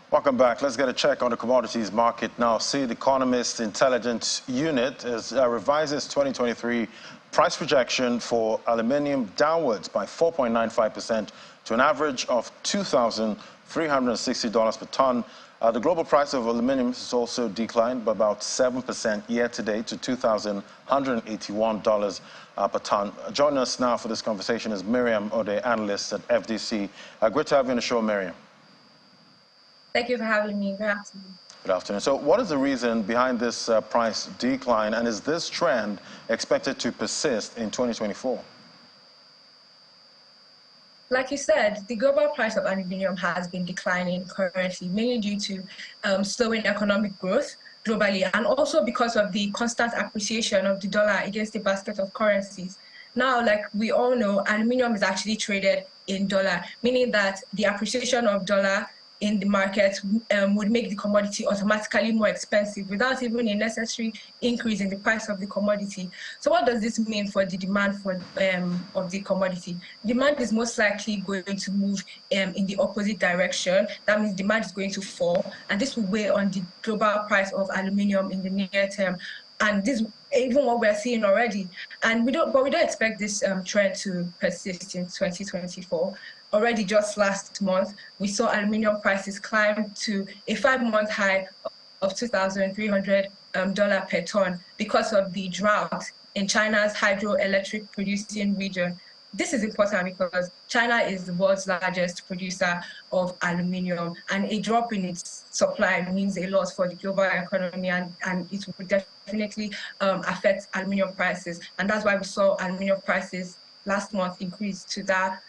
Welcome back. Let's get a check on the commodities market now. See, the Economist Intelligence Unit revises 2023 price projection for aluminium downwards by 4.95% to an average of $2,360 per ton. The global price of aluminium has also declined by about 7% year to date to $2,181 per ton. Joining us now for this conversation is Miriam Ode, analyst at FDC. Great to have you on the show, Miriam. Thank you for having me. Good afternoon. Good afternoon. So what is the reason behind this price decline, and is this trend expected to persist in 2024? Like you said, the global price of aluminium has been declining currently, mainly due to slowing economic growth globally, and also because of the constant appreciation of the dollar against a basket of currencies. Now, like we all know, aluminium is actually traded in dollar, meaning that the appreciation of dollar in the market would make the commodity automatically more expensive without even a necessary increase in the price of the commodity. So what does this mean for the demand for of the commodity? Demand is most likely going to move in the opposite direction. That means demand is going to fall, and this will weigh on the global price of aluminium in the near term. And this even what we're seeing already. And we don't expect this trend to persist in 2024. Already just last month, we saw aluminium prices climb to a 5-month high of $2,300 per ton because of the drought in China's hydroelectric producing region. This is important because China is the world's largest producer of aluminium, and a drop in its supply means a loss for the global economy, and it will definitely affect aluminium prices. And that's why we saw aluminium prices last month increase to that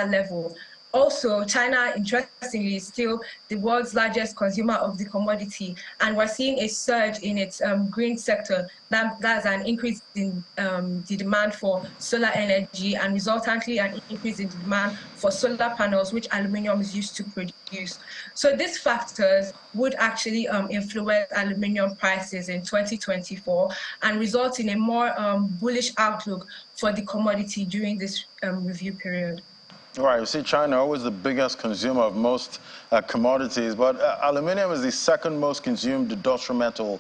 level. Also, China, interestingly, is still the world's largest consumer of the commodity, and we're seeing a surge in its green sector. That's an increase in the demand for solar energy, and resultantly an increase in the demand for solar panels, which aluminium is used to produce. So these factors would actually influence aluminium prices in 2024 and result in a more bullish outlook for the commodity during this review period. Right, you see, China always the biggest consumer of most commodities, but aluminium is the second most consumed industrial metal,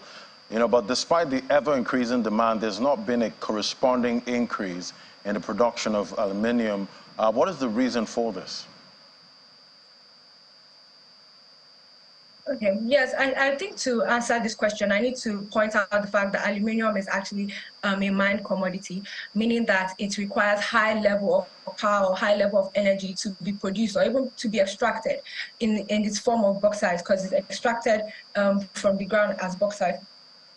but despite the ever-increasing demand, there's not been a corresponding increase in the production of aluminium. What is the reason for this? Okay, yes, I think to answer this question, I need to point out the fact that aluminium is actually a mined commodity, meaning that it requires high level of power, high level of energy to be produced or even to be extracted in its form of bauxite, because it's extracted from the ground as bauxite.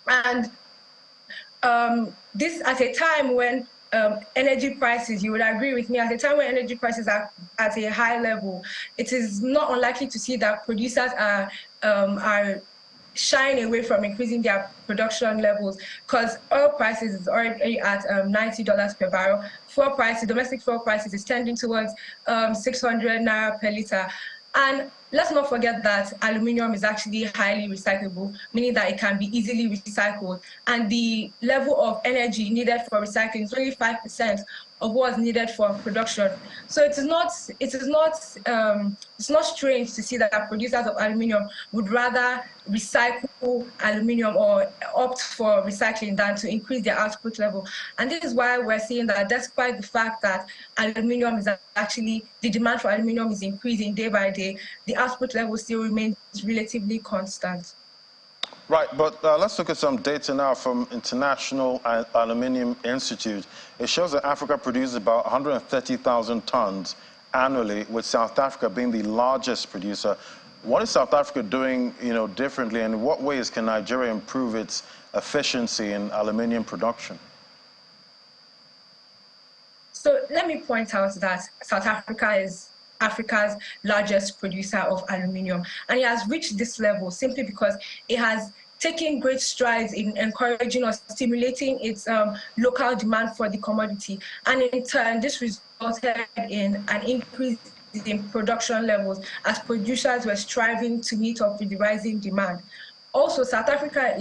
And this at a time when energy prices, you would agree with me, at a time when energy prices are at a high level, it is not unlikely to see that producers are shying away from increasing their production levels, because oil prices is already at $90 per barrel. Fuel prices, domestic fuel prices, is tending towards 600 naira per liter. And let's not forget that aluminium is actually highly recyclable, meaning that it can be easily recycled. And the level of energy needed for recycling is only 5% of what's needed for production. So it's not strange to see that producers of aluminium would rather recycle aluminium or opt for recycling than to increase their output level. And this is why we're seeing that despite the fact that aluminium is actually, the demand for aluminium is increasing day by day, the output level still remains relatively constant. Right, but let's look at some data now from International Aluminium Institute. It shows that Africa produces about 130,000 tons annually, with South Africa being the largest producer. What is South Africa doing, differently, and in what ways can Nigeria improve its efficiency in aluminium production? So let me point out that South Africa is Africa's largest producer of aluminium, and it has reached this level simply because it has taken great strides in encouraging or stimulating its local demand for the commodity, and in turn this resulted in an increase in production levels as producers were striving to meet up with the rising demand. Also, South Africa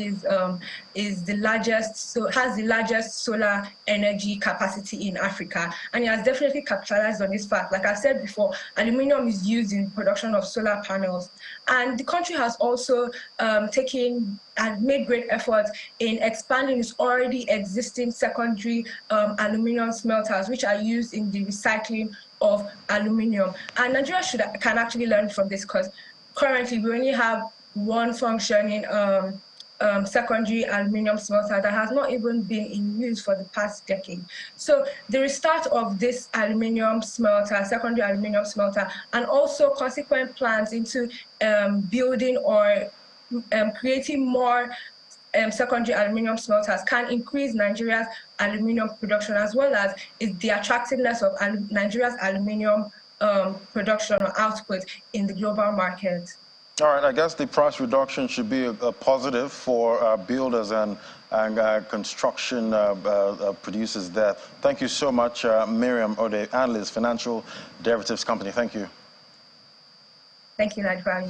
is the largest, so has the largest solar energy capacity in Africa, and it has definitely capitalized on this fact. Like I said before, aluminium is used in production of solar panels, and the country has also taken and made great efforts in expanding its already existing secondary aluminium smelters, which are used in the recycling of aluminium. And Nigeria can actually learn from this, because currently we only have one functioning secondary aluminium smelter that has not even been in use for the past decade. So the restart of this aluminium smelter, secondary aluminium smelter, and also consequent plans into building or creating more secondary aluminium smelters can increase Nigeria's aluminium production, as well as the attractiveness of Nigeria's aluminium production or output in the global market. All right, I guess the price reduction should be a positive for builders and construction producers there. Thank you so much, Miriam Ode, analyst, Financial Derivatives Company. Thank you. Thank you, Nigel.